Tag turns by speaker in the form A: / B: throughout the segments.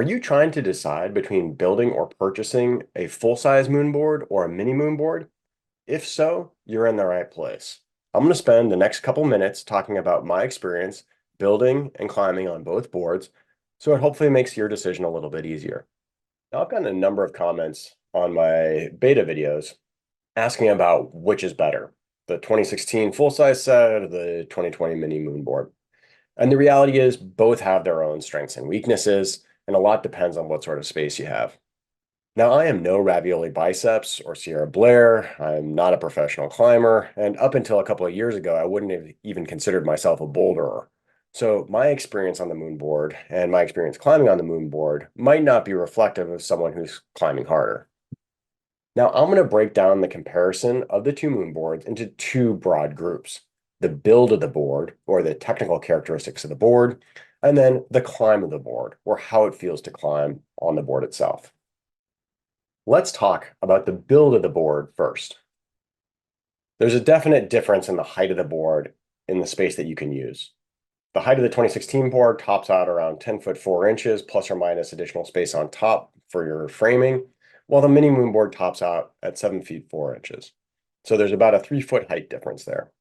A: you trying to decide between building or purchasing a full-size moonboard or a mini moonboard? If so, you're in the right place. I'm going to spend the next couple minutes talking about my experience building and climbing on both boards, so it hopefully makes your decision a little bit easier. Now, I've gotten a number of comments on my beta videos asking about which is better, the 2016 full-size set or the 2020 mini moonboard. And the reality is both have their own strengths and weaknesses, and a lot depends on what sort of space you have. Now, I am no Ravioli Biceps or Sierra Blair. I'm not a professional climber, and up until a couple of years ago, I wouldn't have even considered myself a boulderer. So my experience on the moonboard and my experience climbing on the moonboard might not be reflective of someone who's climbing harder. Now, I'm going to break down the comparison of the two moonboards into two broad groups: the build of the board, or the technical characteristics of the board, and then the climb of the board, or how it feels to climb on the board itself. Let's talk about the build of the board first. There's a definite difference in the height of the board in the space that you can use. The height of the 2016 board tops out around 10 foot 4 inches, plus or minus additional space on top for your framing, while the mini moonboard tops out at 7 feet 4 inches. So there's about a 3-foot height difference there.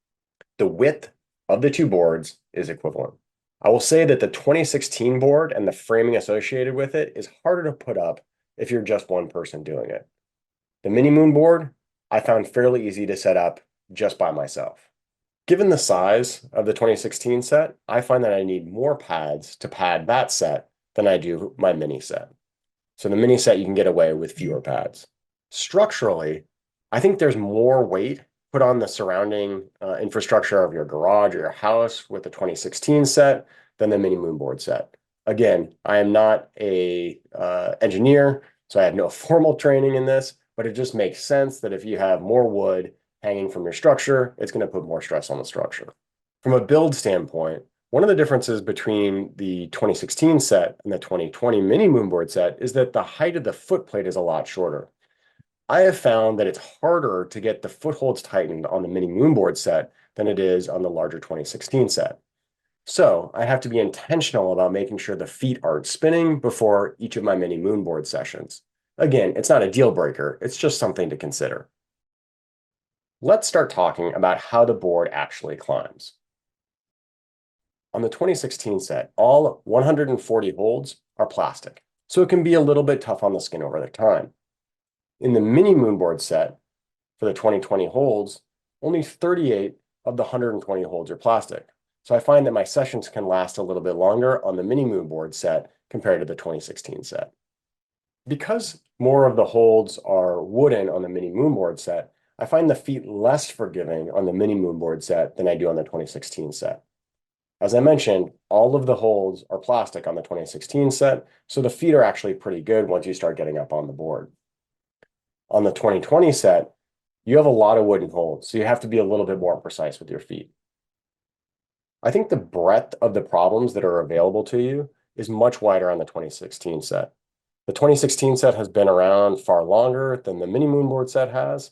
A: The width of the two boards is equivalent. I will say that the 2016 board and the framing associated with it is harder to put up if you're just one person doing it. The mini moonboard I found fairly easy to set up just by myself. Given the size of the 2016 set, I find that I need more pads to pad that set than I do my mini set. So the mini set, you can get away with fewer pads. Structurally, I think there's more weight put on the surrounding infrastructure of your garage or your house with the 2016 set than the mini moonboard set. Again, I am not a engineer, so I have no formal training in this, but it just makes sense that if you have more wood hanging from your structure, it's going to put more stress on the structure. From a build standpoint, one of the differences between the 2016 set and the 2020 mini moonboard set is that the height of the footplate is a lot shorter. I have found that it's harder to get the footholds tightened on the mini moonboard set than it is on the larger 2016 set. So I have to be intentional about making sure the feet aren't spinning before each of my mini moonboard sessions. Again, it's not a deal breaker, it's just something to consider. Let's start talking about how the board actually climbs. On the 2016 set, all 140 holds are plastic, so it can be a little bit tough on the skin over the time. In the mini moonboard set, for the 2020 holds, only 38 of the 120 holds are plastic. So I find that my sessions can last a little bit longer on the mini moonboard set compared to the 2016 set. Because more of the holds are wooden on the mini moonboard set, I find the feet less forgiving on the mini moonboard set than I do on the 2016 set. As I mentioned, all of the holds are plastic on the 2016 set, so the feet are actually pretty good once you start getting up on the board. On the 2020 set, you have a lot of wooden holds, so you have to be a little bit more precise with your feet. I think the breadth of the problems that are available to you is much wider on the 2016 set. The 2016 set has been around far longer than the mini moonboard set has,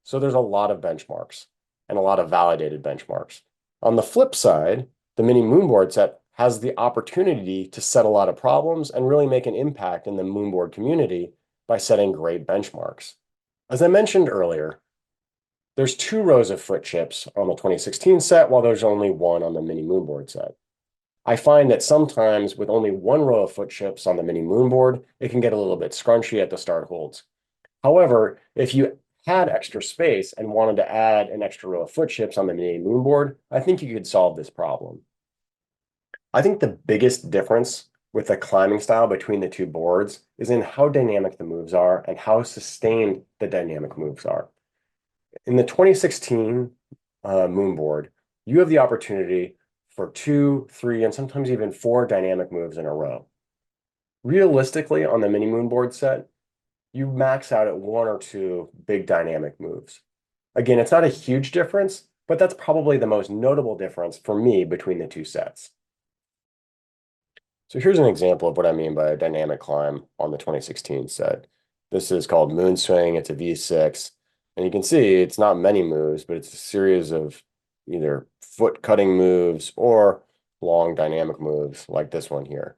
A: so there's a lot of benchmarks and a lot of validated benchmarks. On the flip side, the mini moonboard set has the opportunity to set a lot of problems and really make an impact in the moonboard community by setting great benchmarks. As I mentioned earlier, there's 2 rows of foot chips on the 2016 set, while there's only 1 on the mini moonboard set. I find that sometimes with only 1 row of foot chips on the mini moonboard, it can get a little bit scrunchy at the start holds. However, if you had extra space and wanted to add an extra row of foot chips on the mini moonboard, I think you could solve this problem. I think the biggest difference with the climbing style between the two boards is in how dynamic the moves are and how sustained the dynamic moves are. In the 2016 Moonboard, you have the opportunity for 2, 3, and sometimes even 4 dynamic moves in a row. Realistically, on the mini Moonboard set, you max out at 1 or 2 big dynamic moves. Again, it's not a huge difference, but that's probably the most notable difference for me between the two sets. So here's an example of what I mean by a dynamic climb on the 2016 set. This is called Moon Swing. It's a V6. And you can see it's not many moves, but it's a series of either foot cutting moves or long dynamic moves like this one here.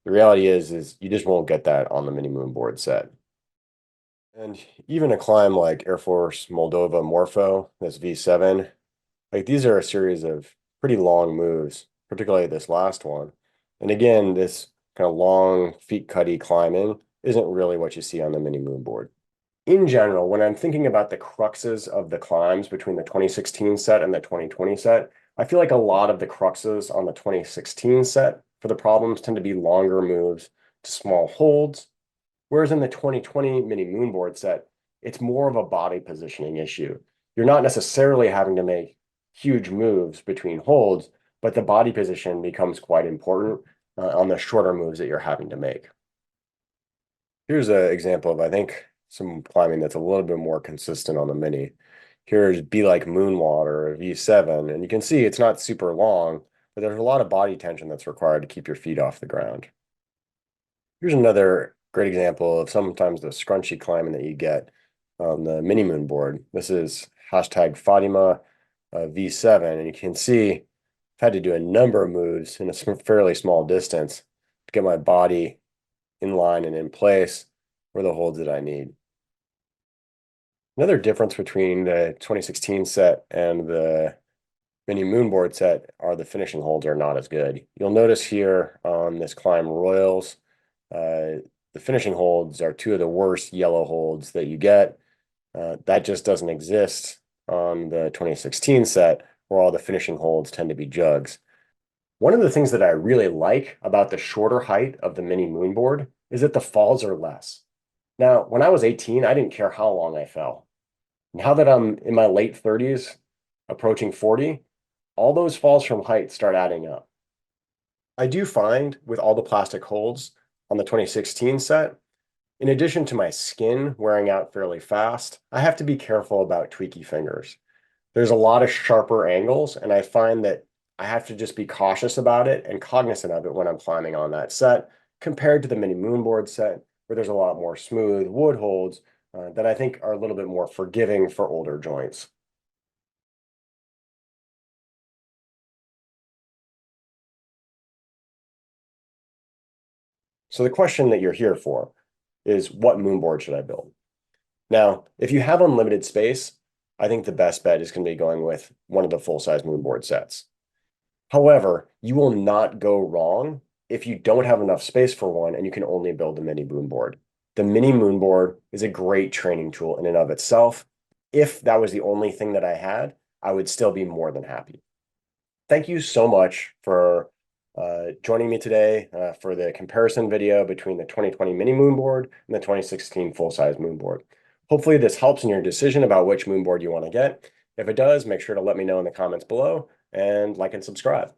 A: The reality is you just won't get that on the mini-Moonboard set. And even a climb like Air Force Moldova Morpho, this V7, like these are a series of pretty long moves, particularly this last one. And again, this kind of long feet cutty climbing isn't really what you see on the mini-Moonboard. In general, when I'm thinking about the cruxes of the climbs between the 2016 set and the 2020 set, I feel like a lot of the cruxes on the 2016 set for the problems tend to be longer moves to small holds, whereas in the 2020 mini-Moonboard set, it's more of a body positioning issue. You're not necessarily having to make huge moves between holds, but the body position becomes quite important on the shorter moves that you're having to make. Here's an example of, I think, some climbing that's a little bit more consistent on the mini. Here's Be Like Moonwater, V7, and you can see it's not super long, but there's a lot of body tension that's required to keep your feet off the ground. Here's another great example of sometimes the scrunchy climbing that you get on the mini-Moonboard. This is hashtag Fatima V7, and you can see I've had to do a number of moves in a fairly small distance to get my body in line and in place for the holds that I need. Another difference between the 2016 set and the mini-Moonboard set are the finishing holds are not as good. You'll notice here on this climb Royals, the finishing holds are two of the worst yellow holds that you get. That just doesn't exist on the 2016 set, where all the finishing holds tend to be jugs. One of the things that I really like about the shorter height of the mini-Moonboard is that the falls are less. Now, when I was 18, I didn't care how long I fell. Now that I'm in my late 30s, approaching 40, all those falls from height start adding up. I do find with all the plastic holds on the 2016 set, in addition to my skin wearing out fairly fast, I have to be careful about tweaky fingers. There's a lot of sharper angles, and I find that I have to just be cautious about it and cognizant of it when I'm climbing on that set, compared to the mini-Moonboard set, where there's a lot more smooth wood holds that I think are a little bit more forgiving for older joints. So the question that you're here for is, what moonboard should I build? Now, if you have unlimited space, I think the best bet is going to be going with one of the full-size moonboard sets. However, you will not go wrong if you don't have enough space for one and you can only build the mini-Moonboard. The mini-Moonboard is a great training tool in and of itself. If that was the only thing that I had, I would still be more than happy. Thank you so much for joining me today for the comparison video between the 2020 mini-Moonboard and the 2016 full-size Moonboard. Hopefully this helps in your decision about which moonboard you want to get. If it does, make sure to let me know in the comments below and like and subscribe.